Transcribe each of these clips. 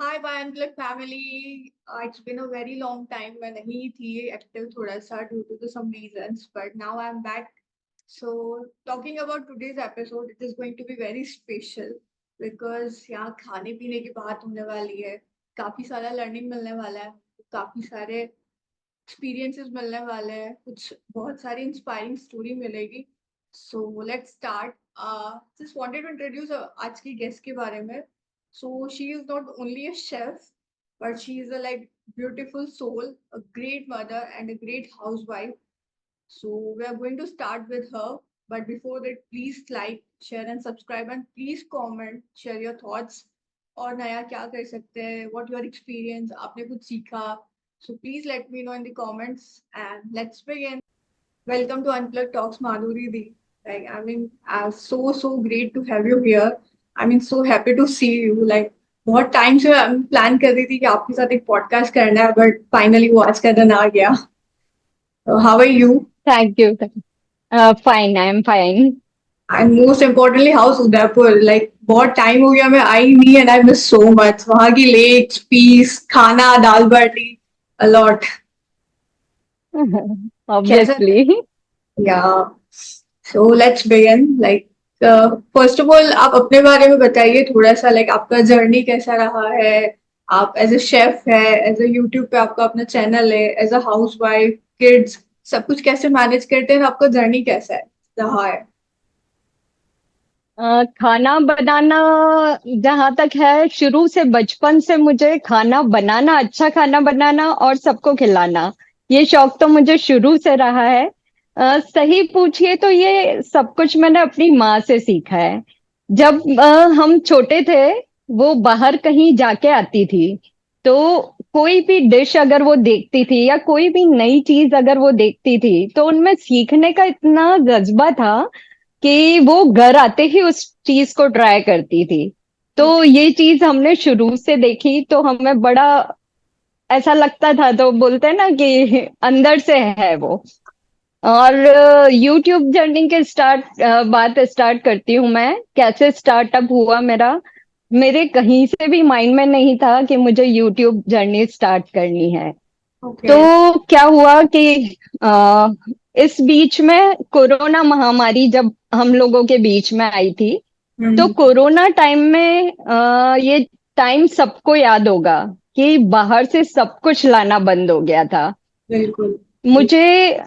Hi bye family. It's been a very long time. मैं नहीं थी एक्टिव थोड़ा सा due to some reasons, but now I am back. So talking about today's episode, it is going to be very special because यहाँ खाने पीने की बात होने वाली है. काफी सारा लर्निंग मिलने वाला है, काफी सारे एक्सपीरियंसेस मिलने वाले हैं, कुछ बहुत सारी इंस्पायरिंग स्टोरी मिलेगी. So let's start. Just wanted to introduce आज की गेस्ट के बारे में. So she is not only a chef, but she is a like beautiful soul, a great mother, and a great housewife. So we are going to start with her. But before that, please like, share, and subscribe, and please comment, share your thoughts. और नया क्या कर सकते हैं? What your experience? आपने कुछ सीखा? So please let me know in the comments, and let's begin. Welcome to Unplugged Talks, Madhuri Di. So great to have you here. So happy to see you. Like बहुत time से plan कर रही थी कि आपके साथ एक podcast करना है, बट फाइनली वो आज का दिन आ गया. How are you? Thank you. Fine, I'm fine. And most importantly how's Udaipur. Like बहुत टाइम हो गया, मैं आई नहीं, and I miss so much वहां की लेक्स, पीस, खाना, दाल बाटी, अलॉट. कैसा? Obviously. Yeah. So let's begin. Like, first of all, आप अपने बारे में बताइए थोड़ा सा. लाइक आपका जर्नी कैसा रहा है? आप एज अ शेफ है, एज अ यूट्यूब पे आपका अपना चैनल है, as a housewife, kids, सब कुछ कैसे मैनेज करते हैं? आपका जर्नी कैसा है रहा है? खाना बनाना जहां तक है, शुरू से बचपन से मुझे खाना बनाना, अच्छा खाना बनाना और सबको खिलाना, ये शौक तो मुझे शुरू से रहा है। सही पूछिए तो ये सब कुछ मैंने अपनी माँ से सीखा है। जब हम छोटे थे, वो बाहर कहीं जाके आती थी, तो कोई भी डिश अगर वो देखती थी या कोई भी नई चीज अगर वो देखती थी, तो उनमें सीखने का इतना जज्बा था कि वो घर आते ही उस चीज को ट्राई करती थी। तो ये चीज हमने शुरू से देखी, तो हमें बड़ा ऐसा लगता था, तो बोलते हैं ना कि अंदर से है वो। और यूट्यूब जर्नी के बात स्टार्ट करती हूँ मैं, कैसे स्टार्टअप हुआ मेरा। मेरे कहीं से भी माइंड में नहीं था कि मुझे यूट्यूब जर्नी स्टार्ट करनी है। ओके. तो क्या हुआ कि अ, इस बीच में कोरोना महामारी जब हम लोगों के बीच में आई थी, तो हम्म. कोरोना टाइम में ये टाइम सबको याद होगा कि बाहर से सब कुछ लाना बंद हो गया था। बिल्कुल. मुझे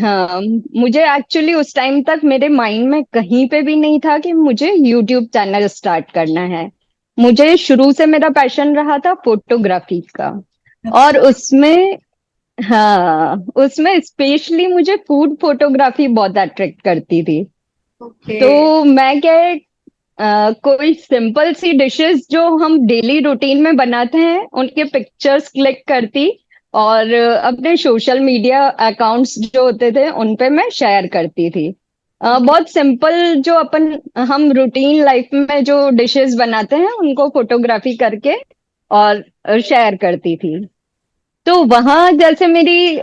हाँ, मुझे एक्चुअली उस टाइम तक मेरे माइंड में कहीं पे भी नहीं था कि मुझे यूट्यूब चैनल स्टार्ट करना है। मुझे शुरू से मेरा पैशन रहा था फोटोग्राफी का। और अच्छा. उसमें, हाँ, उसमें स्पेशली मुझे फूड फोटोग्राफी बहुत अट्रैक्ट करती थी। ओके. तो मैं क्या है, कोई सिंपल सी डिशेस जो हम डेली रूटीन में बनाते हैं, उनके पिक्चर्स क्लिक करती और अपने सोशल मीडिया अकाउंट्स जो होते थे उन पे मैं शेयर करती थी। ओके. बहुत सिंपल जो हम रूटीन लाइफ में जो डिशेस बनाते हैं उनको फोटोग्राफी करके और शेयर करती थी। तो वहां जैसे मेरी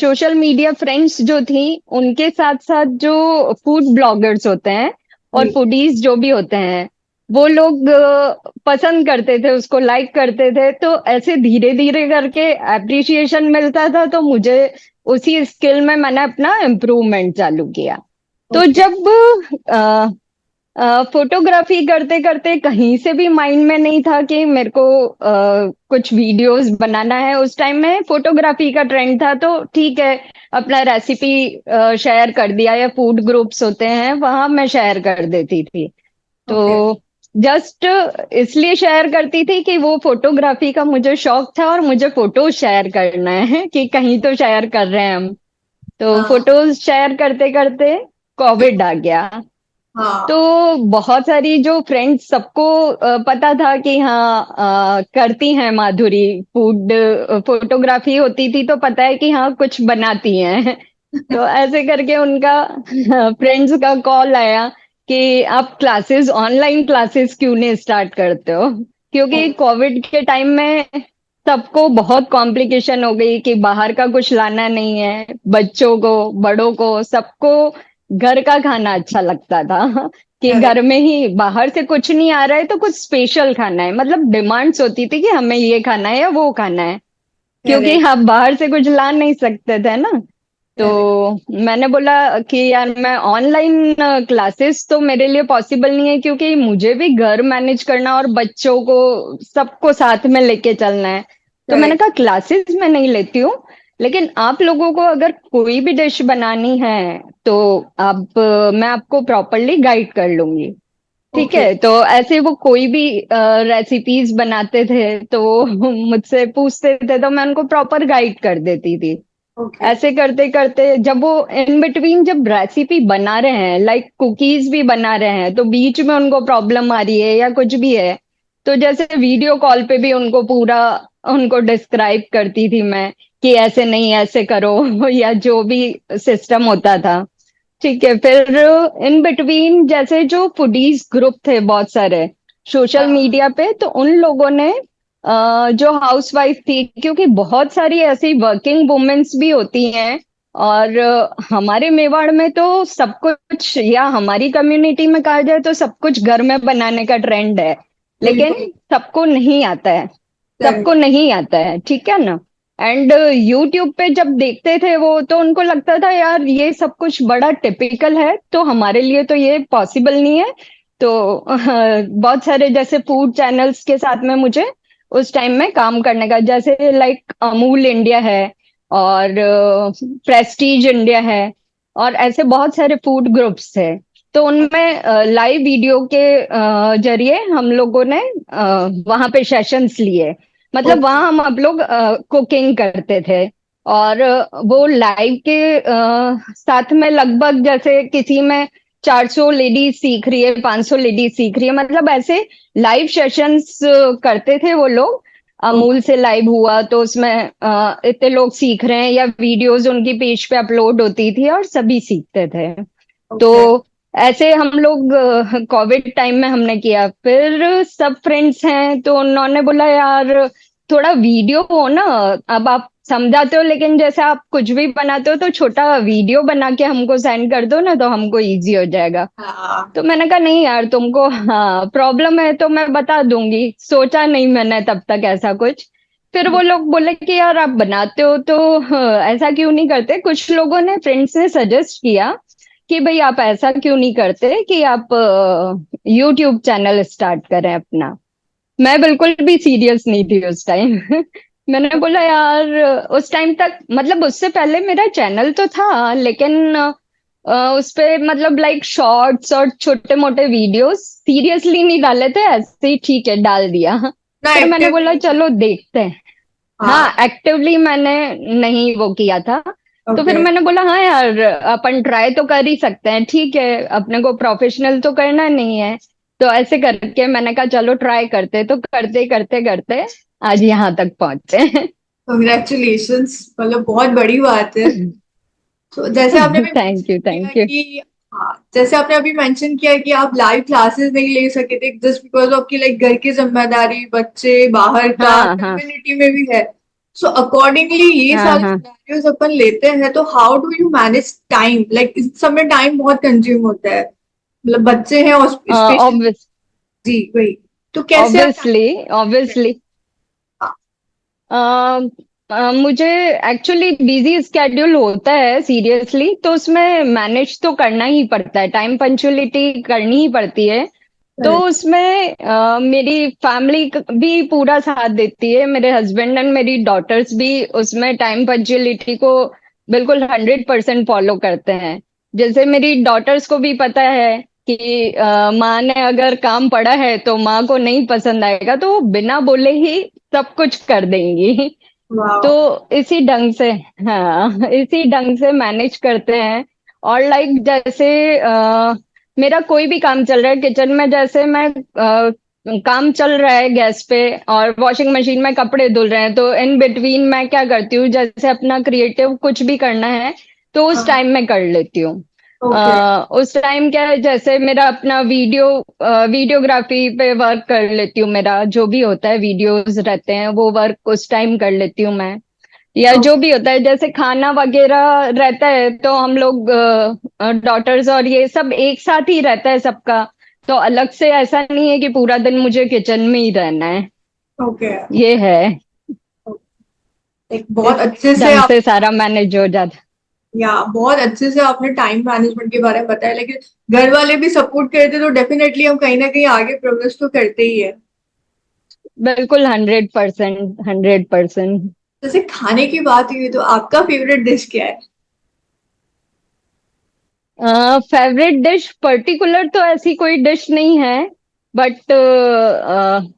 सोशल मीडिया फ्रेंड्स जो थी, उनके साथ साथ जो फूड ब्लॉगर्स होते हैं और जी. फूडीज जो भी होते हैं, वो लोग पसंद करते थे, उसको लाइक करते थे। तो ऐसे धीरे धीरे करके अप्रिसिएशन मिलता था, तो मुझे उसी स्किल में मैंने अपना इम्प्रूवमेंट चालू किया। तो ओके. जब फोटोग्राफी करते करते कहीं से भी माइंड में नहीं था कि मेरे को कुछ वीडियोस बनाना है। उस टाइम में फोटोग्राफी का ट्रेंड था, तो ठीक है, अपना रेसिपी शेयर कर दिया, या फूड ग्रुप्स होते हैं वहां मैं शेयर कर देती थी। तो ओके. जस्ट इसलिए शेयर करती थी कि वो फोटोग्राफी का मुझे शौक था और मुझे फोटोज शेयर करना है कि कहीं तो शेयर कर रहे हैं हम। तो हाँ. फोटोज शेयर करते करते कोविड आ गया। तो हाँ. बहुत सारी जो फ्रेंड्स, सबको पता था कि हाँ, करती हैं माधुरी फूड फोटोग्राफी होती थी, तो पता है कि हाँ कुछ बनाती हैं। तो ऐसे करके उनका फ्रेंड्स का कॉल आया कि आप क्लासेस, ऑनलाइन क्लासेस क्यों नहीं स्टार्ट करते हो। क्योंकि कोविड के टाइम में सबको बहुत कॉम्प्लिकेशन हो गई कि बाहर का कुछ लाना नहीं है, बच्चों को, बड़ों को, सबको घर का खाना अच्छा लगता था। कि करेक्ट। घर में ही बाहर से कुछ नहीं आ रहा है तो कुछ स्पेशल खाना है, मतलब डिमांड्स होती थी कि हमें ये खाना है या वो खाना है, क्योंकि करेक्ट। आप बाहर से कुछ ला नहीं सकते थे ना। तो करेक्ट। मैंने बोला कि यार मैं ऑनलाइन क्लासेस तो मेरे लिए पॉसिबल नहीं है, क्योंकि मुझे भी घर मैनेज करना और बच्चों को सबको साथ में लेके चलना है। तो मैंने करेक्ट। कहा क्लासेस मैं नहीं लेती हूँ, लेकिन आप लोगों को अगर कोई भी डिश बनानी है तो आप मैं आपको प्रॉपरली गाइड कर लूंगी। ठीक ओके। है, तो ऐसे वो कोई भी रेसिपीज बनाते थे तो वो मुझसे पूछते थे, तो मैं उनको प्रॉपर गाइड कर देती थी। ओके। ऐसे करते करते जब वो इन बिटवीन जब रेसिपी बना रहे हैं, लाइक कुकीज भी बना रहे हैं, तो बीच में उनको प्रॉब्लम आ रही है या कुछ भी है, तो जैसे वीडियो कॉल पे भी उनको पूरा उनको डिस्क्राइब करती थी मैं कि ऐसे नहीं ऐसे करो या जो भी सिस्टम होता था। ठीक है, फिर इन बिटवीन जैसे जो फूडीज ग्रुप थे बहुत सारे सोशल हाँ। मीडिया पे, तो उन लोगों ने जो हाउसवाइफ थी, क्योंकि बहुत सारी ऐसी वर्किंग वुमेन्स भी होती हैं, और हमारे मेवाड़ में तो सब कुछ, या हमारी कम्युनिटी में कहा जाए तो सब कुछ घर में बनाने का ट्रेंड है, लेकिन बिल्कुल। सबको नहीं आता है। सबको करेक्ट। नहीं आता है, ठीक है ना। एंड यूट्यूब पे जब देखते थे वो, तो उनको लगता था यार ये सब कुछ बड़ा टिपिकल है, तो हमारे लिए तो ये पॉसिबल नहीं है। तो बहुत सारे जैसे फूड चैनल्स के साथ में मुझे उस टाइम में काम करने का, जैसे लाइक अमूल इंडिया है और प्रेस्टीज इंडिया है, और ऐसे बहुत सारे फूड ग्रुप्स है। तो उनमें लाइव वीडियो के जरिए हम लोगों ने वहां पे सेशंस लिए, मतलब ओके। वहां हम आप लोग कुकिंग करते थे। और वो लाइव के साथ में लगभग जैसे किसी में 400 लेडीज सीख रही है, 500 लेडीज सीख रही है, मतलब ऐसे लाइव सेशंस करते थे वो लोग। अमूल से लाइव हुआ तो उसमें इतने लोग सीख रहे हैं, या वीडियोस उनकी पेज पे अपलोड होती थी और सभी सीखते थे। तो ओके। ऐसे हम लोग कोविड टाइम में हमने किया। फिर सब फ्रेंड्स हैं तो उन्होंने बोला यार थोड़ा वीडियो हो ना, अब आप समझाते हो लेकिन जैसे आप कुछ भी बनाते हो तो छोटा वीडियो बना के हमको सेंड कर दो ना, तो हमको इजी हो जाएगा। हाँ। तो मैंने कहा नहीं यार, तुमको हाँ प्रॉब्लम है तो मैं बता दूंगी, सोचा नहीं मैंने तब तक ऐसा कुछ। फिर वो लोग बोले कि यार आप बनाते हो तो ऐसा क्यों नहीं करते, कुछ लोगों ने फ्रेंड्स ने सजेस्ट किया कि भाई आप ऐसा क्यों नहीं करते कि आप यूट्यूब चैनल स्टार्ट करें अपना। मैं बिल्कुल भी सीरियस नहीं थी उस टाइम मैंने बोला यार उस टाइम तक, मतलब उससे पहले मेरा चैनल तो था, लेकिन उस पे मतलब लाइक शॉर्ट्स और छोटे मोटे वीडियोस सीरियसली नहीं डाले थे, ऐसे ही ठीक है डाल दिया। ना फिर मैंने एक्टिव बोला नहीं थे। चलो देखते हैं। हाँ, हाँ। एक्टिवली मैंने नहीं वो किया था। तो फिर ओके। मैंने बोला हाँ यार अपन ट्राई तो कर ही सकते हैं, ठीक है, अपने को प्रोफेशनल तो करना नहीं है। तो ऐसे करके मैंने कहा चलो ट्राई करते, तो करते करते करते आज यहाँ तक पहुंचे कंग्रेचुलेशंस, मतलब बहुत बड़ी बात है। तो जैसे आपने अभी थैंक मेंशन यू, किया थैंक यू। कि हाँ, जैसे आपने अभी मेंशन किया कि आप लाइव क्लासेस नहीं ले सके थे जस्ट बिकॉज आपकी लाइक घर की जिम्मेदारी, बच्चे, बाहर का, हाँ हाँ कम्युनिटी में भी है। सो अकॉर्डिंगली ये हाँ सारे हाँ। सिनेरियोज अपन लेते हैं, तो how do you manage time, like इस समय टाइम बहुत कंज्यूम होता है, मतलब बच्चे हैं और स्पेशली। ऑब्वियस जी वही। तो कैसे आप ऑब्वियसली टाइम। ऑब्वियसली मुझे एक्चुअली बिजी स्केड्यूल होता है सीरियसली, तो उसमें मैनेज तो करना ही पड़ता है, टाइम पंचुअलिटी करनी ही पड़ती है। तो उसमें मेरी फैमिली भी पूरा साथ देती है, मेरे हस्बैंड एंड मेरी डॉटर्स भी उसमें टाइम पंचुअलिटी को बिल्कुल 100% फॉलो करते हैं। जैसे मेरी डॉटर्स को भी पता है कि माँ ने अगर काम पड़ा है तो माँ को नहीं पसंद आएगा, तो वो बिना बोले ही सब कुछ कर देंगी तो वाह। इसी ढंग से, हाँ इसी ढंग से मैनेज करते हैं। और लाइक जैसे मेरा कोई भी काम चल रहा है किचन में, जैसे मैं काम चल रहा है गैस पे और वॉशिंग मशीन में कपड़े धुल रहे हैं, तो इन बिटवीन मैं क्या करती हूँ, जैसे अपना क्रिएटिव कुछ भी करना है तो उस हाँ। टाइम में कर लेती हूँ। ओके। उस टाइम क्या है, जैसे मेरा अपना वीडियोग्राफी पे वर्क कर लेती हूँ, मेरा जो भी होता है वीडियोस रहते हैं वो वर्क उस टाइम कर लेती हूँ मैं। या ओ, जो भी होता है, जैसे खाना वगैरह रहता है तो हम लोग डॉटर्स और ये सब एक साथ ही रहता है सबका। तो अलग से ऐसा नहीं है कि पूरा दिन मुझे किचन में ही रहना है। ओके। ये है। एक इस बहुत अच्छे से ढंग आप, से सारा मैनेज हो जाता। या बहुत अच्छे से आपने टाइम मैनेजमेंट के बारे में बताया, लेकिन घर वाले भी सपोर्ट करते तो डेफिनेटली हम कहीं ना कहीं आगे प्रोग्रेस तो करते ही है। बिल्कुल 100%, 100%। जैसे खाने की बात हुई तो आपका फेवरेट डिश क्या है? फेवरेट डिश पर्टिकुलर तो ऐसी कोई डिश नहीं है, बट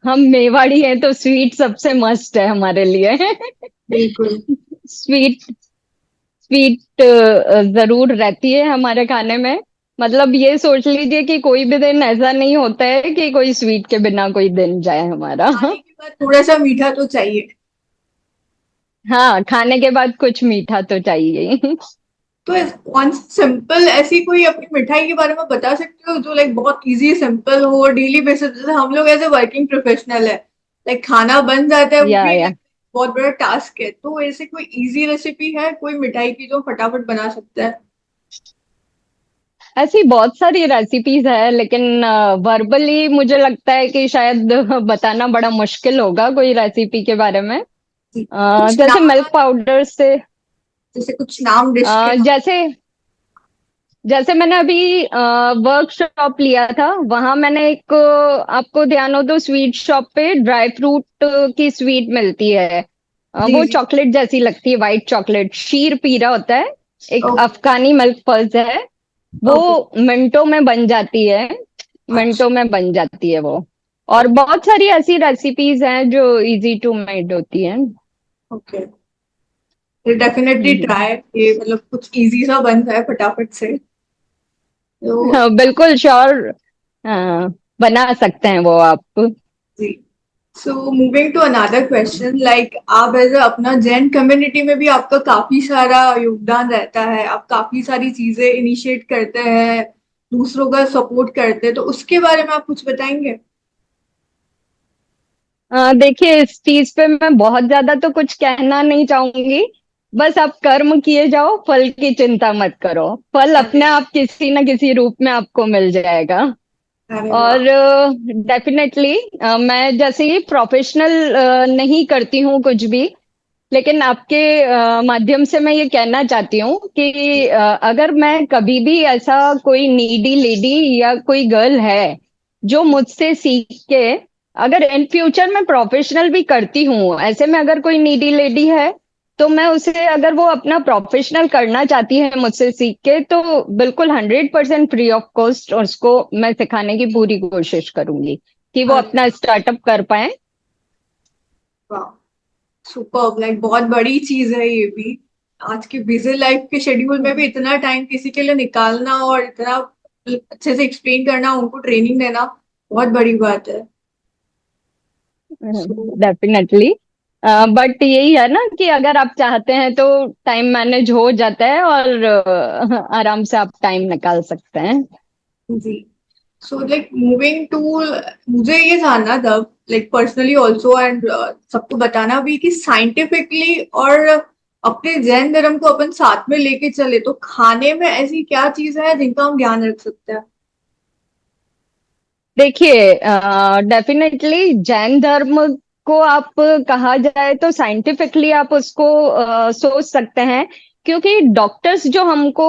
हम मेवाड़ी हैं तो स्वीट सबसे मस्ट है हमारे लिए। बिल्कुल। स्वीट, स्वीट जरूर रहती है हमारे खाने में। मतलब ये सोच लीजिए कि कोई भी दिन ऐसा नहीं होता है कि कोई स्वीट के बिना कोई दिन जाए हमारा। खाने के बाद थोड़ा सा मीठा तो चाहिए। हाँ, खाने के बाद कुछ मीठा तो चाहिए। तो कौन सिंपल ऐसी कोई अपनी मिठाई के बारे में बता सकते हो जो लाइक बहुत इजी सिंपल हो डेली बेसिस, जैसे हम लोग एज ए वर्किंग प्रोफेशनल है, लाइक खाना बन जाता है वो भी या like बहुत बड़ा टास्क है, तो ऐसे कोई इजी रेसिपी है कोई मिठाई की जो फटाफट बना सकता है? ऐसी बहुत सारी रेसिपीज है, लेकिन वर्बली मुझे लगता है कि शायद बताना बड़ा मुश्किल होगा कोई रेसिपी के बारे में। जी, कुछ जैसे नाम, मिल्क पाउडर से, जैसे कुछ नाम डिश के नाम। जैसे जैसे मैंने अभी वर्कशॉप लिया था, वहां मैंने एक आपको ध्यान हो तो स्वीट शॉप पे ड्राई फ्रूट की स्वीट मिलती है। जी वो जी। चॉकलेट जैसी लगती है, वाइट चॉकलेट, शीर पीरा होता है। एक ओके। अफगानी मिल्क पल्स है। वो ओके। मिनटों में बन जाती है, अच्छा। मिनटों में बन जाती है वो। और ओके। बहुत सारी ऐसी रेसिपीज हैं जो इजी टू मेड होती हैं। ओके, डेफिनेटली हम्म। ट्राई, ये मतलब कुछ इजी सा बन जाए फटाफट से तो। हाँ, बिल्कुल श्योर। हाँ, बना सकते हैं वो आप। जी। So moving to another question, like आप एज अपना जैन कम्युनिटी में भी आपका काफी सारा योगदान रहता है, आप काफी सारी चीजें इनिशिएट करते हैं, दूसरों का सपोर्ट करते हैं, तो उसके बारे में आप कुछ बताएंगे? देखिए, इस चीज पे मैं बहुत ज्यादा तो कुछ कहना नहीं चाहूंगी। बस आप कर्म किए जाओ, फल की चिंता मत करो। फल अरे, अपने आप किसी न किसी रूप में आपको मिल जाएगा। अरे और वाह। डेफिनेटली मैं जैसे ही प्रोफेशनल नहीं करती हूँ कुछ भी, लेकिन आपके माध्यम से मैं ये कहना चाहती हूँ कि अगर मैं कभी भी ऐसा कोई नीडी लेडी या कोई गर्ल है जो मुझसे सीख के, अगर इन फ्यूचर मैं प्रोफेशनल भी करती हूँ, ऐसे में अगर कोई नीडी लेडी है तो मैं उसे, अगर वो अपना प्रोफेशनल करना चाहती है मुझसे सीख के, तो बिल्कुल 100% फ्री ऑफ कॉस्ट उसको मैं सिखाने की पूरी कोशिश करूंगी कि वो अरे अपना स्टार्टअप कर पाए। वाह, सुपर, लाइक बहुत बड़ी चीज है ये भी। आज के बिजी लाइफ के शेड्यूल में भी इतना टाइम किसी के लिए निकालना और इतना अच्छे से एक्सप्लेन करना, उनको ट्रेनिंग देना, बहुत बड़ी बात है। So definitely. बट यही है ना कि अगर आप चाहते हैं तो टाइम मैनेज हो जाता है, और आराम से आप टाइम निकाल सकते हैं। जी। सो लाइक मूविंग टू, मुझे ये जानना था लाइक पर्सनली ऑल्सो एंड सबको बताना भी कि साइंटिफिकली और अपने जैन धर्म को अपन साथ में लेके चले तो खाने में ऐसी क्या चीज है जिनका हम ध्यान रख सकते हैं? देखिए, डेफिनेटली जैन धर्म को आप कहा जाए तो साइंटिफिकली आप उसको सोच सकते हैं, क्योंकि डॉक्टर्स जो हमको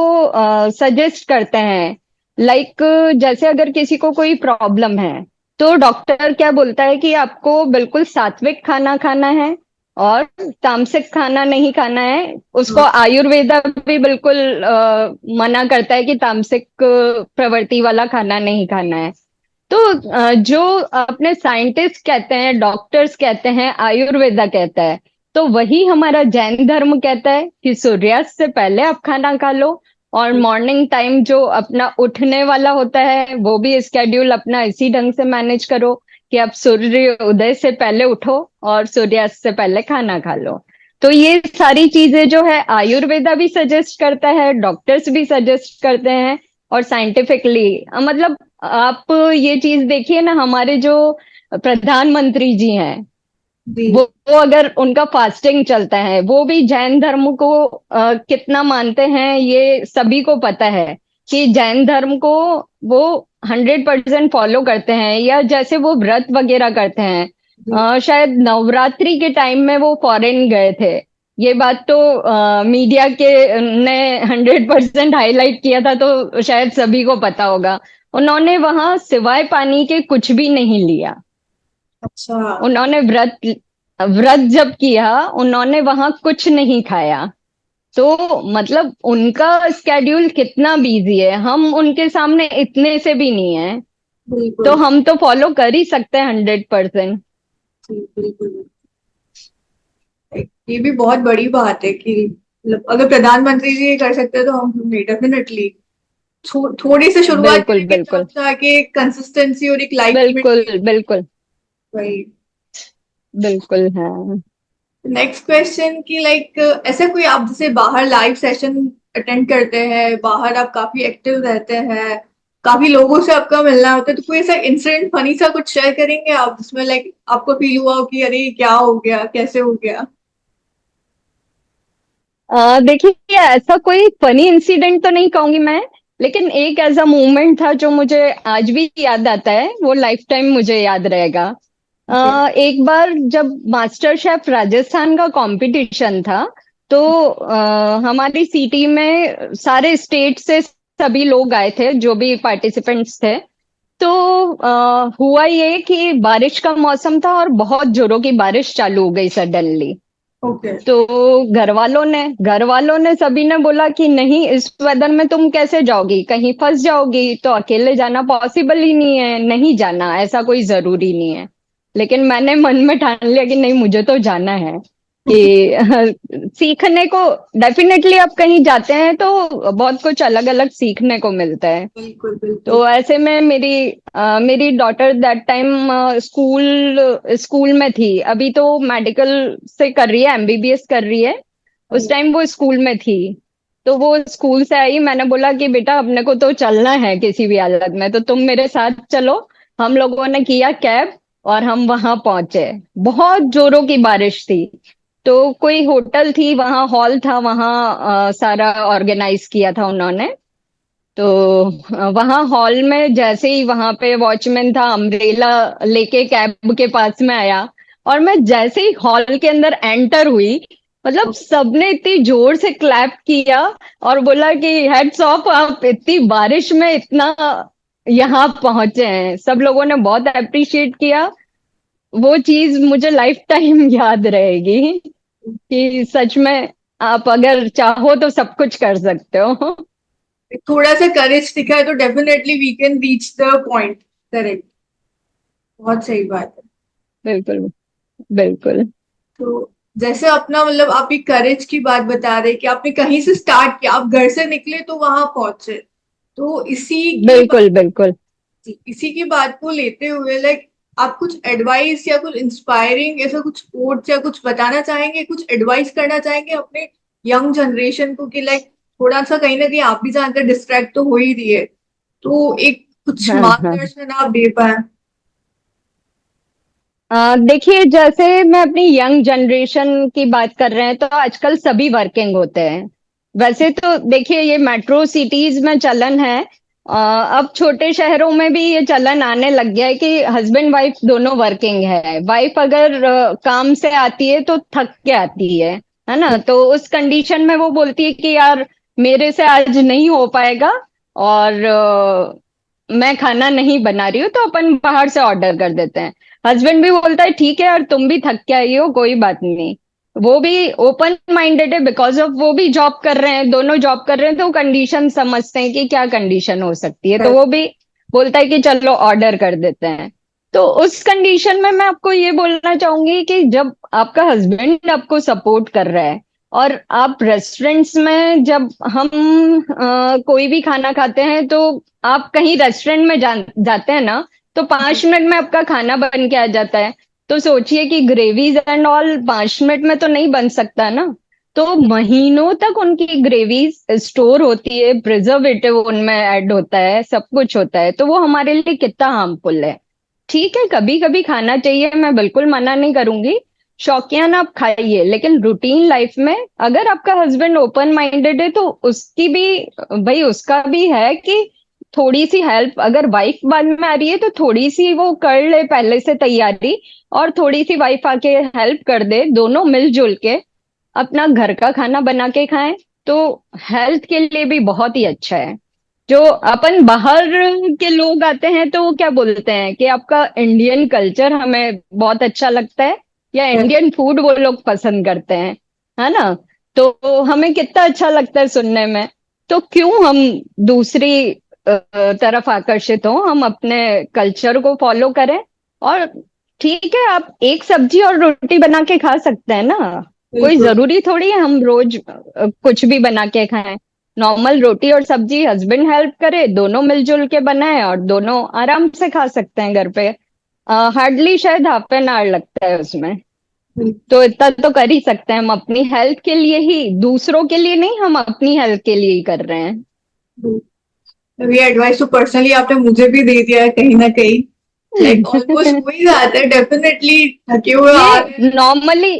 सजेस्ट करते हैं, लाइक जैसे अगर किसी को कोई प्रॉब्लम है तो डॉक्टर क्या बोलता है कि आपको बिल्कुल सात्विक खाना खाना है और तामसिक खाना नहीं खाना है। उसको हाँ। आयुर्वेदा भी बिल्कुल मना करता है कि तामसिक प्रवृत्ति वाला खाना नहीं खाना है। तो जो अपने साइंटिस्ट कहते हैं, डॉक्टर्स कहते हैं, आयुर्वेदा कहता है, तो वही हमारा जैन धर्म कहता है कि सूर्यास्त से पहले आप खाना खा लो। और मॉर्निंग टाइम जो अपना उठने वाला होता है वो भी स्केड्यूल अपना इसी ढंग से मैनेज करो कि आप सूर्य उदय से पहले उठो और सूर्यास्त से पहले खाना खा लो। तो ये सारी चीजें जो है आयुर्वेदा भी सजेस्ट करता है, डॉक्टर्स भी सजेस्ट करते हैं। और साइंटिफिकली मतलब आप ये चीज देखिए ना, हमारे जो प्रधानमंत्री जी हैं जी। वो अगर उनका फास्टिंग चलता है, वो भी जैन धर्म को कितना मानते हैं ये सभी को पता है कि जैन धर्म को वो 100% फॉलो करते हैं, या जैसे वो व्रत वगैरह करते हैं। जी। शायद नवरात्रि के टाइम में वो फॉरेन गए थे। ये बात तो मीडिया के ने 100% हाईलाइट किया था, तो शायद सभी को पता होगा। उन्होंने वहां सिवाय पानी के कुछ भी नहीं लिया। अच्छा। उन्होंने व्रत व्रत जब किया, उन्होंने वहां कुछ नहीं खाया। तो मतलब उनका स्केड्यूल कितना बिजी है, हम उनके सामने इतने से भी नहीं है। तो बिल्कुल। हम तो फॉलो कर ही सकते हैं 100%। जी बिल्कुल। ये भी बहुत बड़ी बात है कि मतलब अगर प्रधानमंत्री जी ये कर सकते हैं तो हम भी डेफिनेटली थोड़ी सी शुरुआत बिल्कुल करेंगे बिल्कुल तब जाके कंसिस्टेंसी और एक लाइफ बिल्कुल बिल्कुल वही। बिल्कुल है। नेक्स्ट क्वेश्चन कि लाइक ऐसा कोई आप जैसे बाहर लाइव सेशन अटेंड करते हैं, बाहर आप काफी एक्टिव रहते हैं, काफी लोगों से आपका मिलना होता है, तो कोई ऐसा इंसिडेंट फनी सा कुछ शेयर करेंगे आप जिसमें लाइक आपको फील हुआ हो कि अरे क्या हो गया, कैसे हो गया? देखिए, ऐसा कोई फनी इंसिडेंट तो नहीं कहूंगी मैं, लेकिन एक ऐसा मोमेंट था जो मुझे आज भी याद आता है, वो लाइफ टाइम मुझे याद रहेगा। ओके। एक बार जब मास्टर शेफ राजस्थान का कंपटीशन था, तो हमारी सिटी में सारे स्टेट से सभी लोग आए थे जो भी पार्टिसिपेंट्स थे। तो हुआ ये कि बारिश का मौसम था और बहुत जोरों की बारिश चालू हो गई सडनली। ओके। तो घर वालों ने सभी ने बोला कि नहीं, इस वेदर में तुम कैसे जाओगी, कहीं फंस जाओगी, तो अकेले जाना पॉसिबल ही नहीं है, नहीं जाना, ऐसा कोई जरूरी नहीं है। लेकिन मैंने मन में ठान लिया कि नहीं, मुझे तो जाना है कि सीखने को। डेफिनेटली आप कहीं जाते हैं तो बहुत कुछ अलग अलग सीखने को मिलता है। बिल्कुल बिल्कुल। तो ऐसे में मेरी daughter that time school school में थी। अभी तो मेडिकल से कर रही है, एमबीबीएस कर रही है। उस टाइम वो स्कूल में थी। तो वो स्कूल से आई, मैंने बोला कि बेटा अपने को तो चलना है किसी भी हालत में, तो तुम मेरे साथ चलो। हम लोगों ने किया कैब और हम वहां पहुंचे। बहुत जोरों की बारिश थी। तो कोई होटल थी वहां, हॉल था वहां, सारा ऑर्गेनाइज किया था उन्होंने। तो वहां हॉल में जैसे ही वहां पे वॉचमैन था, अम्ब्रेला लेके कैब के पास में आया। और मैं जैसे ही हॉल के अंदर एंटर हुई, मतलब सबने इतनी जोर से क्लैप किया और बोला कि हेड्स ऑफ, आप इतनी बारिश में इतना यहाँ पहुंचे हैं। सब लोगों ने बहुत अप्रिशिएट किया। वो चीज मुझे लाइफ टाइम याद रहेगी कि सच में आप अगर चाहो तो सब कुछ कर सकते हो। थोड़ा सा करेज दिखा है तो definitely we can reach the point. Correct. बहुत सही बात है। बिल्कुल बिल्कुल तो जैसे अपना मतलब आप एक करेज की बात बता रहे कि आपने कहीं से स्टार्ट किया, आप घर से निकले तो वहां पहुंचे। तो बिल्कुल बिल्कुल। इसी की बात को लेते हुए लाइक आप कुछ एडवाइस या कुछ इंस्पायरिंग ऐसा कुछ कोट्स या कुछ बताना चाहेंगे, कुछ एडवाइस करना चाहेंगे अपने यंग जनरेशन को कि लाइक थोड़ा सा कहीं ना कहीं आप भी जानते हैं डिस्ट्रैक्ट तो हो ही रही है, तो एक कुछ हाँ हाँ। मार्गदर्शन आप दे पाए। देखिए, जैसे मैं अपनी यंग जनरेशन की बात कर रहे हैं, तो आजकल सभी वर्किंग होते हैं। वैसे तो देखिए, ये मेट्रो सिटीज में चलन है। अब छोटे शहरों में भी ये चलन आने लग गया है कि हस्बैंड वाइफ दोनों वर्किंग है। वाइफ अगर काम से आती है तो थक के आती है ना? तो उस कंडीशन में वो बोलती है कि यार, मेरे से आज नहीं हो पाएगा, और मैं खाना नहीं बना रही हूँ, तो अपन बाहर से ऑर्डर कर देते हैं। हस्बैंड भी बोलता है ठीक है यार, तुम भी थक के आई हो, कोई बात नहीं। वो भी ओपन माइंडेड है, बिकॉज ऑफ वो भी जॉब कर रहे हैं, दोनों जॉब कर रहे हैं, तो कंडीशन समझते हैं कि क्या कंडीशन हो सकती है, तो वो भी बोलता है कि चलो ऑर्डर कर देते हैं। तो उस कंडीशन में मैं आपको ये बोलना चाहूंगी कि जब आपका हस्बैंड आपको सपोर्ट कर रहा है, और आप रेस्टोरेंट्स में जब हम कोई भी खाना खाते हैं, तो आप कहीं रेस्टोरेंट में जाते हैं ना, तो 5 मिनट में आपका खाना बन के आ जाता है। तो सोचिए कि ग्रेवीज एंड ऑल 5 मिनट में तो नहीं बन सकता ना। तो महीनों तक उनकी ग्रेवीज स्टोर होती है, प्रिजर्वेटिव उनमें ऐड होता है, सब कुछ होता है, तो वो हमारे लिए कितना हार्मफुल है। ठीक है, कभी कभी खाना चाहिए, मैं बिल्कुल मना नहीं करूंगी। शौकियान आप खाइए, लेकिन रूटीन लाइफ में अगर आपका हस्बैंड ओपन माइंडेड है तो उसकी भी, भाई उसका भी है कि थोड़ी सी हेल्प, अगर वाइफ बाद में आ रही है तो थोड़ी सी वो कर ले पहले से तैयारी, और थोड़ी सी वाइफ आके हेल्प कर दे, दोनों मिलजुल के अपना घर का खाना बना के खाएं, तो हेल्थ के लिए भी बहुत ही अच्छा है। जो अपन बाहर के लोग आते हैं तो वो क्या बोलते हैं कि आपका इंडियन कल्चर हमें बहुत अच्छा लगता है, या इंडियन फूड वो लोग पसंद करते हैं, है ना। तो हमें कितना अच्छा लगता है सुनने में। तो क्यों हम दूसरी तरफ आकर्षित हो, हम अपने कल्चर को फॉलो करें। और ठीक है, आप एक सब्जी और रोटी बना के खा सकते हैं ना, कोई बिल्कुल जरूरी थोड़ी है हम रोज कुछ भी बना के खाएं। नॉर्मल रोटी और सब्जी हस्बैंड हेल्प करे, दोनों मिलजुल के बनाए और दोनों आराम से खा सकते हैं घर पे। हार्डली शायद हाफ एन आवर लगता है उसमें। तो इतना तो कर ही सकते हैं, हम अपनी हेल्थ के लिए ही, दूसरों के लिए नहीं, हम अपनी हेल्थ के लिए ही कर रहे हैं। बिल्कुल। ये एडवाइस तो पर्सनली आपने मुझे भी दे दिया है कहीं ना कहीं। लाइक ऑलमोस्ट हो ही जाता है डेफिनेटली, थके हुए आ ये रहे हैं। नॉर्मली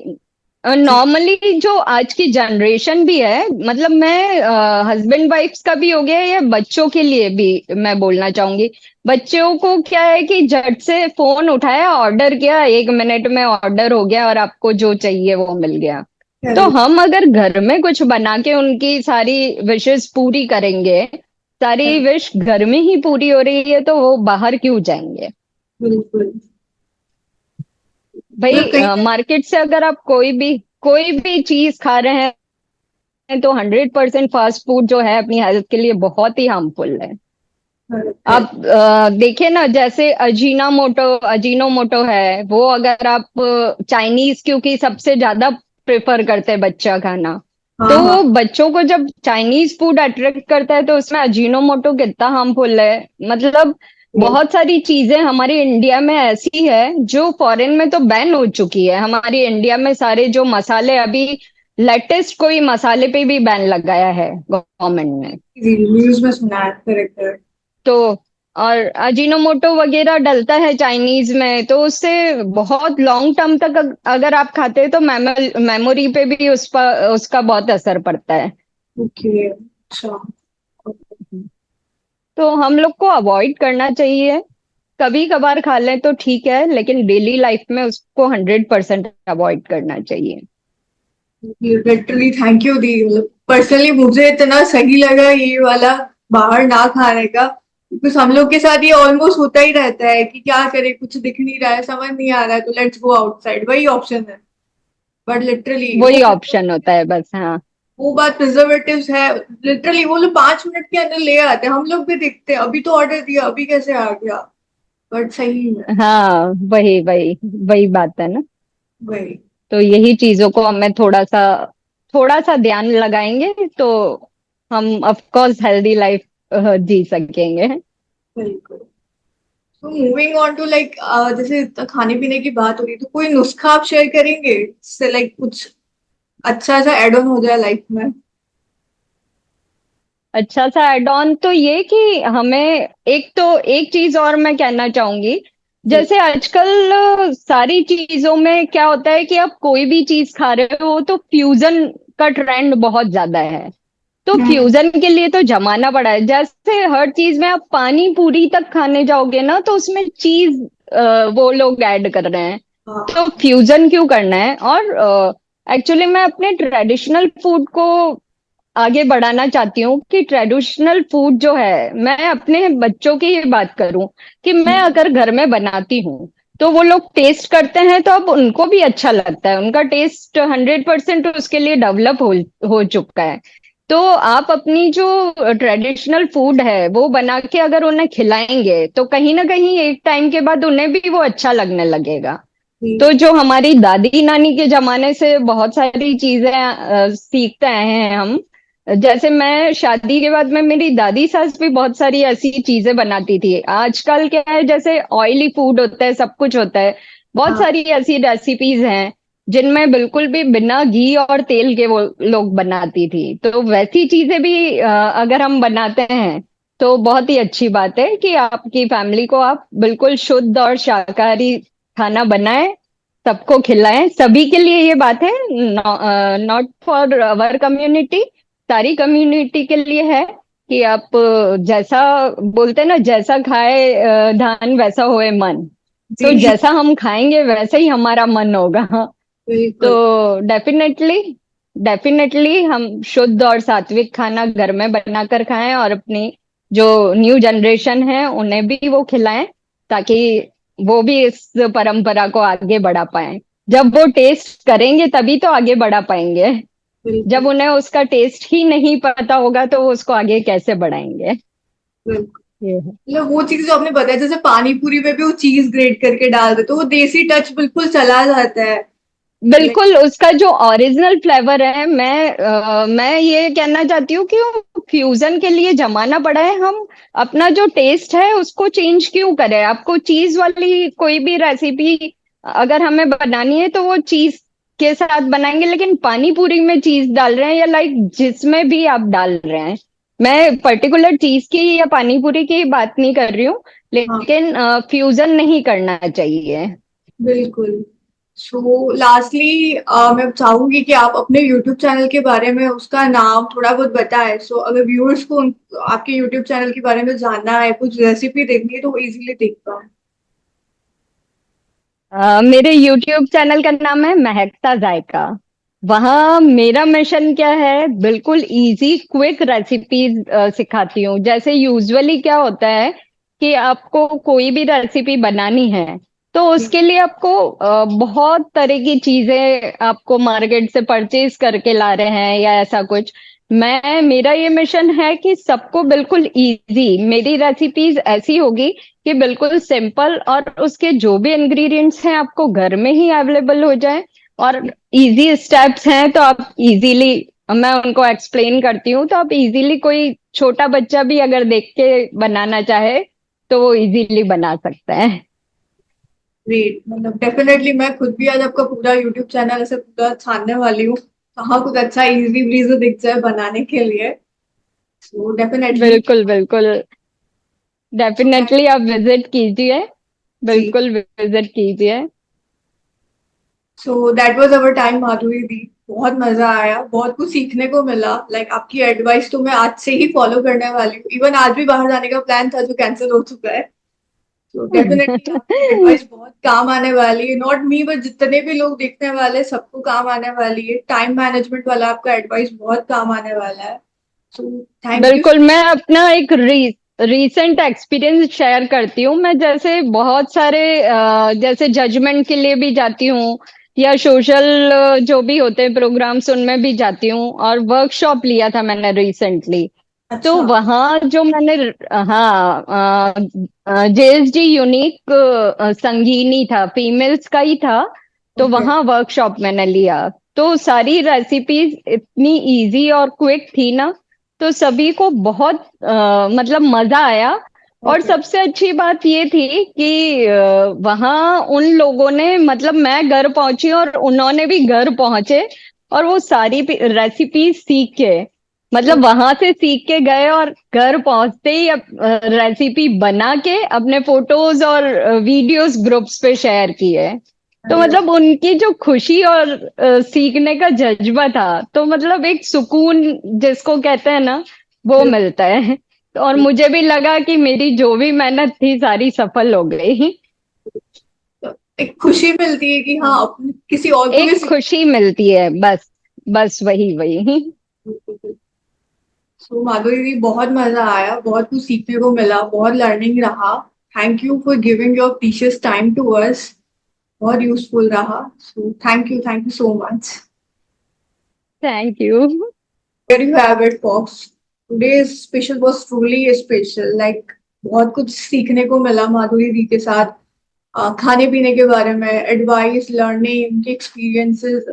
जी नॉर्मली जो आज की जनरेशन भी है, मतलब मैं हस्बैंड वाइफ्स का भी हो गया, या बच्चों के लिए भी मैं बोलना चाहूंगी। बच्चों को क्या है कि झट से फोन उठाया, ऑर्डर किया, 1 मिनट में ऑर्डर हो गया और आपको जो चाहिए वो मिल गया। तो करेक्ट। हम अगर घर में कुछ बना के उनकी सारी विशेस पूरी करेंगे, सारी विश घर में ही पूरी हो रही है, तो वो बाहर क्यों जाएंगे। बिल्कुल। मतलब भाई कहीं ना मार्केट से अगर आप कोई भी चीज खा रहे हैं तो 100% फास्ट फूड जो है अपनी हेल्थ के लिए बहुत ही हार्मफुल है। करेक्ट है। आप देखिए ना, जैसे अजीनोमोटो है, वो अगर आप चाइनीज क्योंकि सबसे ज्यादा प्रेफर करते हैं बच्चा खाना, हाँ तो हाँ। बच्चों को जब चाइनीज फूड अट्रैक्ट करता है तो उसमें अजीनोमोटो कितना हार्मफुल है। मतलब बहुत सारी चीजें हमारी इंडिया में ऐसी है जो फॉरेन में तो बैन हो चुकी है, हमारी इंडिया में सारे जो मसाले अभी लेटेस्ट कोई मसाले पे भी बैन लगाया है गवर्नमेंट ने। जी न्यूज में सुना है, करेक्ट है। तो और अजीनोमोटो वगैरह डलता है चाइनीज में, तो उससे बहुत लॉन्ग टर्म तक अगर आप खाते हैं तो मेमोरी पे भी उसका बहुत असर पड़ता है। ओके अच्छा। तो हम लोग को अवॉइड करना चाहिए, कभी कभार खा लें तो ठीक है, लेकिन डेली लाइफ में उसको 100% अवॉइड करना चाहिए। लिटरली थैंक यू दी, मतलब पर्सनली मुझे इतना सही लगा ये वाला बाहर ना खाने का, बिकॉज हम लोग के साथ ये ऑलमोस्ट होता ही रहता है कि क्या करे, कुछ दिख नहीं रहा है, समझ नहीं आ रहा है, तो लेट्स गो आउटसाइड, वही ऑप्शन है। बट लिटरली वही ऑप्शन होता है बस, हाँ। वो बात प्रिजर्वेटिव्स है। लिटरली वो लोग 5 मिनट के अंदर ले आते हैं, हम लोग भी देखते हैं अभी तो ऑर्डर दिया अभी कैसे आ गया। बट सही है। हाँ, वही वही वही बात है ना। वही। तो यही चीजों को हमें थोड़ा सा ध्यान लगाएंगे तो हम ऑफ कोर्स हेल्दी लाइफ जी सकेंगे। बिल्कुल। तो मूविंग ऑन टू लाइक, जैसे खाने पीने की बात हो रही तो कोई नुस्खा आप शेयर करेंगे जिससे लाइक कुछ अच्छा सा एड ऑन हो जाए लाइफ में। अच्छा सा एड ऑन तो ये कि हमें एक चीज और मैं कहना चाहूंगी। जी जैसे आजकल सारी चीजों में क्या होता है कि आप कोई भी चीज खा रहे हो तो फ्यूजन का ट्रेंड बहुत ज्यादा है। तो हम्म। फ्यूजन के लिए तो जमाना पड़ा है, जैसे हर चीज में आप पानी पूरी तक खाने जाओगे ना तो उसमें चीज वो लोग ऐड कर रहे हैं। तो हाँ। फ्यूजन क्यों करना है। और एक्चुअली मैं अपने ट्रेडिशनल फूड को आगे बढ़ाना चाहती हूँ कि ट्रेडिशनल फूड जो है, मैं अपने बच्चों की ही बात करूं कि मैं अगर घर में बनाती हूँ तो वो लोग टेस्ट करते हैं तो अब उनको भी अच्छा लगता है, उनका टेस्ट 100% उसके लिए डेवलप हो चुका है। तो आप अपनी जो ट्रेडिशनल फूड है वो बना के अगर उन्हें खिलाएंगे तो कहीं ना कहीं एक टाइम के बाद उन्हें भी वो अच्छा लगने लगेगा। तो जी जो हमारी दादी नानी के जमाने से बहुत सारी चीजें सीखते आए हैं हम। जैसे मैं शादी के बाद में मेरी दादी सास भी बहुत सारी ऐसी चीजें बनाती थी। आजकल क्या है, जैसे ऑयली फूड होता है, सब कुछ होता है, बहुत हाँ। सारी ऐसी रेसिपीज हैं जिनमें बिल्कुल भी बिना घी और तेल के वो लोग बनाती थी। तो वैसी चीजें भी अगर हम बनाते हैं तो बहुत ही अच्छी बात है कि आपकी फैमिली को आप बिल्कुल शुद्ध और शाकाहारी खाना बनाएं सबको खिलाएं, सभी के लिए ये बात है, नॉट फॉर अवर कम्युनिटी, सारी कम्युनिटी के लिए है कि आप जैसा बोलते हैं ना, जैसा खाए धान वैसा होए मन। तो जी। जैसा हम खाएंगे वैसा ही हमारा मन होगा। तो बिल्कुल। डेफिनेटली डेफिनेटली हम शुद्ध और सात्विक खाना घर में बनाकर खाएं, और अपनी जो न्यू जनरेशन है उन्हें भी वो खिलाएं, ताकि वो भी इस परंपरा को आगे बढ़ा पाए। जब वो टेस्ट करेंगे तभी तो आगे बढ़ा पाएंगे। जब बिल्कुल। उन्हें उसका टेस्ट ही नहीं पता होगा तो वो उसको आगे कैसे बढ़ाएंगे। बिल्कुल। ये है। मतलब वो चीज जो आपने बताया, जैसे पानी पूरी में भी वो चीज ग्रेट करके डाल देते, तो वो देसी टच बिल्कुल चला जाता है। लाइक। बिल्कुल, उसका जो ओरिजिनल फ्लेवर है, मैं ये कहना चाहती हूँ कि फ्यूजन के लिए जमाना पड़ा है। हम अपना जो टेस्ट है उसको चेंज क्यों करें? आपको चीज वाली कोई भी रेसिपी अगर हमें बनानी है तो वो चीज के साथ बनाएंगे, लेकिन पानी पूरी में चीज डाल रहे हैं या लाइक जिसमें भी आप डाल रहे हैं, मैं पर्टिकुलर चीज की या पानी पूरी की बात नहीं कर रही हूँ, हाँ। लेकिन फ्यूजन नहीं करना चाहिए। बिल्कुल। सो लास्टली मैं चाहूंगी कि आप अपने यूट्यूब चैनल के बारे में उसका नाम थोड़ा बहुत बताएं, सो अगर व्यूअर्स को आपके यूट्यूब चैनल के बारे में जानना है, कुछ रेसिपी देखनी है, तो वो इजीली देख पाए। मेरे YouTube चैनल का नाम है महकता जायका। वहाँ मेरा मिशन क्या है, बिल्कुल इजी क्विक रेसिपीज सिखाती हूँ। जैसे यूजुअली क्या होता है कि आपको कोई भी रेसिपी बनानी है तो उसके लिए आपको बहुत तरह की चीजें आपको मार्केट से परचेज करके ला रहे हैं या ऐसा कुछ। मेरा ये मिशन है कि सबको बिल्कुल इजी मेरी रेसिपीज ऐसी होगी कि बिल्कुल सिंपल, और उसके जो भी इंग्रेडिएंट्स हैं आपको घर में ही अवेलेबल हो जाए, और इजी स्टेप्स हैं तो आप इजीली, मैं उनको एक्सप्लेन करती हूँ तो आप इजीली, कोई छोटा बच्चा भी अगर देख के बनाना चाहे तो वो इजीली बना सकता है। ग्रेट। मतलब डेफिनेटली मैं खुद भी आज आपका पूरा यूट्यूब चैनल ऐसे पूरा छानने वाली हूँ, कहाँ कुछ अच्छा इजी ब्रीज दिख जाए बनाने के लिए। So definitely. बिल्कुल बिल्कुल, डेफिनेटली आप विजिट कीजिए, जी। बिल्कुल विजिट कीजिए। So that was our time Madhuri di. बहुत मजा आया, बहुत कुछ सीखने को मिला। लाइक आपकी एडवाइस तो मैं आज से ही फॉलो करने वाली हूँ। इवन आज भी बाहर जाने का प्लान था जो कैंसिल हो चुका है। तो डेफिनेटली आपकी एडवाइस बहुत काम आने वाली है, नॉट मी बट जितने भी लोग देखने वाले हैं, सबको काम आने वाली है। टाइम मैनेजमेंट वाला आपका एडवाइस बहुत काम आने वाला है। सो थैंक यू। बिल्कुल, मैं अपना एक रीसेंट एक्सपीरियंस शेयर करती हूँ। मैं जैसे बहुत सारे जैसे जजमेंट के लिए भी जाती हूँ, या सोशल जो भी होते हैं प्रोग्राम्स उनमें भी जाती हूँ, और वर्कशॉप लिया था मैंने रिसेंटली। तो अच्छा। वहाँ जो मैंने, हाँ, जेएसडी यूनिक संगीनी था, फीमेल्स का ही था। तो ओके। वहाँ वर्कशॉप मैंने लिया, तो सारी रेसिपीज इतनी इजी और क्विक थी ना, तो सभी को बहुत मतलब मजा आया। और ओके। सबसे अच्छी बात ये थी कि वहाँ उन लोगों ने, मतलब मैं घर पहुंची और उन्होंने भी घर पहुंचे, और वो सारी रेसिपी सीख के, मतलब वहां से सीख के गए, और घर पहुंचते ही रेसिपी बना के अपने फोटोज और वीडियोस ग्रुप्स पे शेयर किए। तो अरे वाह। मतलब उनकी जो खुशी और सीखने का जज्बा था, तो मतलब एक सुकून जिसको कहते हैं ना, वो मिलता है। और बिल्कुल। मुझे भी लगा कि मेरी जो भी मेहनत थी सारी सफल हो गई। एक खुशी मिलती है कि हाँ अपने किसी और को भी एक खुशी मिलती है, बस बस वही वही। सो माधुरी जी, बहुत मजा आया, बहुत कुछ सीखने को मिला, बहुत लर्निंग रहा। Thank you for giving your precious time to us. बहुत यूजफुल रहा। So thank you so much. Thank you. There you have it, folks. Today's special was truly special. Like बहुत कुछ सीखने को मिला माधुरी दी के साथ, खाने पीने के बारे में एडवाइस, लर्निंग, उनके एक्सपीरियंसेस,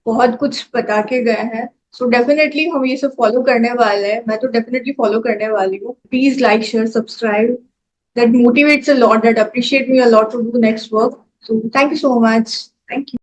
बहुत कुछ बता के गए हैं। सो डेफिनेटली हम ये सब फॉलो करने वाले हैं, मैं तो डेफिनेटली फॉलो करने वाली हूँ। Please like share subscribe, that motivates a lot, that appreciate me a lot to do next work. So thank you so much. Thank you.